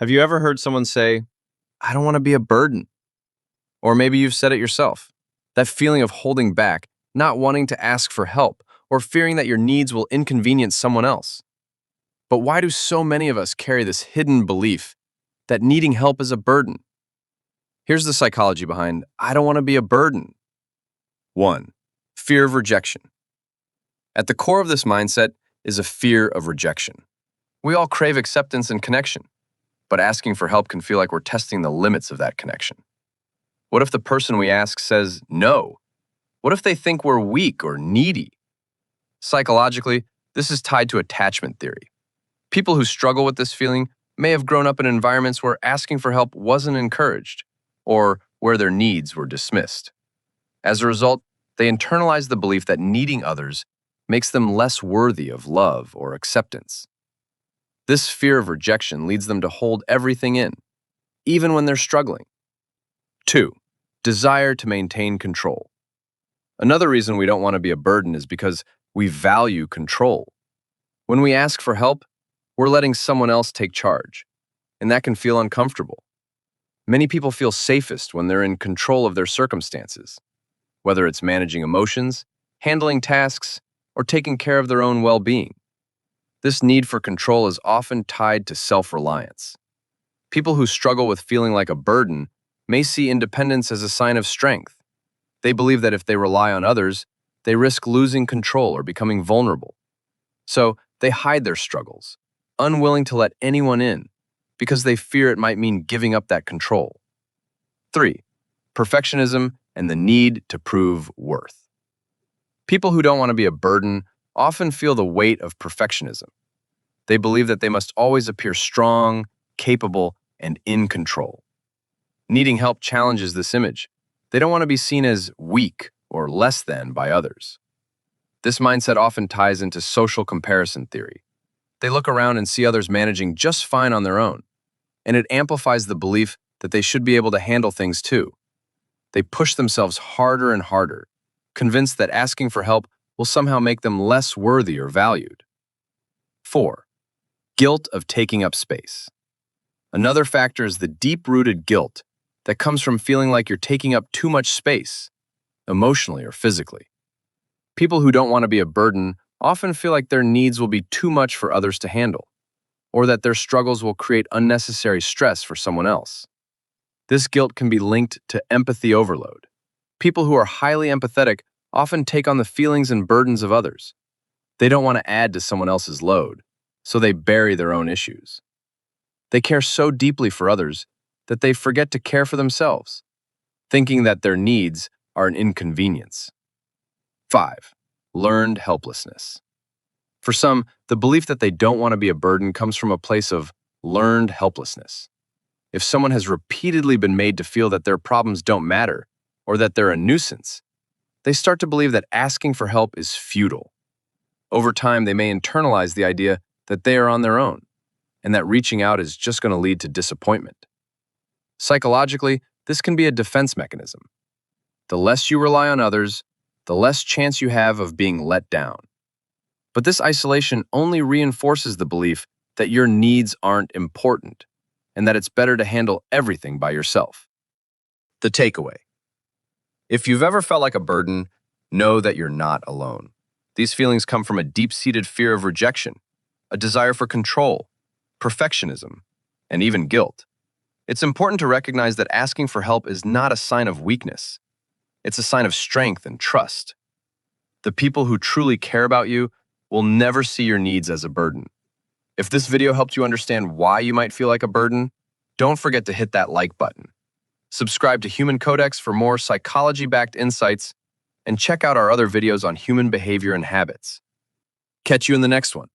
Have you ever heard someone say, I don't want to be a burden? Or maybe you've said it yourself. That feeling of holding back, not wanting to ask for help, or fearing that your needs will inconvenience someone else. But why do so many of us carry this hidden belief that needing help is a burden? Here's the psychology behind I don't want to be a burden. 1. Fear of rejection. At the core of this mindset is a fear of rejection. We all crave acceptance and connection, but asking for help can feel like we're testing the limits of that connection. What if the person we ask says no? What if they think we're weak or needy? Psychologically, this is tied to attachment theory. People who struggle with this feeling may have grown up in environments where asking for help wasn't encouraged, or where their needs were dismissed. As a result, they internalize the belief that needing others makes them less worthy of love or acceptance. This fear of rejection leads them to hold everything in, even when they're struggling. 2. Desire to maintain control. Another reason we don't want to be a burden is because we value control. When we ask for help, we're letting someone else take charge, and that can feel uncomfortable. Many people feel safest when they're in control of their circumstances, whether it's managing emotions, handling tasks, or taking care of their own well-being. This need for control is often tied to self-reliance. People who struggle with feeling like a burden may see independence as a sign of strength. They believe that if they rely on others, they risk losing control or becoming vulnerable. So they hide their struggles, unwilling to let anyone in, because they fear it might mean giving up that control. 3. Perfectionism and the need to prove worth. People who don't want to be a burden often feel the weight of perfectionism. They believe that they must always appear strong, capable, and in control. Needing help challenges this image. They don't want to be seen as weak or less than by others. This mindset often ties into social comparison theory. They look around and see others managing just fine on their own, and it amplifies the belief that they should be able to handle things too. They push themselves harder and harder, convinced that asking for help will somehow make them less worthy or valued. 4. Guilt of taking up space. Another factor is the deep-rooted guilt that comes from feeling like you're taking up too much space, emotionally or physically. People who don't want to be a burden often feel like their needs will be too much for others to handle, or that their struggles will create unnecessary stress for someone else. This guilt can be linked to empathy overload. People who are highly empathetic often take on the feelings and burdens of others. They don't want to add to someone else's load, so they bury their own issues. They care so deeply for others that they forget to care for themselves, thinking that their needs are an inconvenience. 5. Learned helplessness. For some, the belief that they don't want to be a burden comes from a place of learned helplessness. If someone has repeatedly been made to feel that their problems don't matter or that they're a nuisance, they start to believe that asking for help is futile. Over time, they may internalize the idea that they are on their own and that reaching out is just going to lead to disappointment. Psychologically, this can be a defense mechanism. The less you rely on others, the less chance you have of being let down. But this isolation only reinforces the belief that your needs aren't important and that it's better to handle everything by yourself. The takeaway. If you've ever felt like a burden, know that you're not alone. These feelings come from a deep-seated fear of rejection, a desire for control, perfectionism, and even guilt. It's important to recognize that asking for help is not a sign of weakness. It's a sign of strength and trust. The people who truly care about you will never see your needs as a burden. If this video helped you understand why you might feel like a burden, don't forget to hit that like button. Subscribe to Human Codex for more psychology-backed insights, and check out our other videos on human behavior and habits. Catch you in the next one.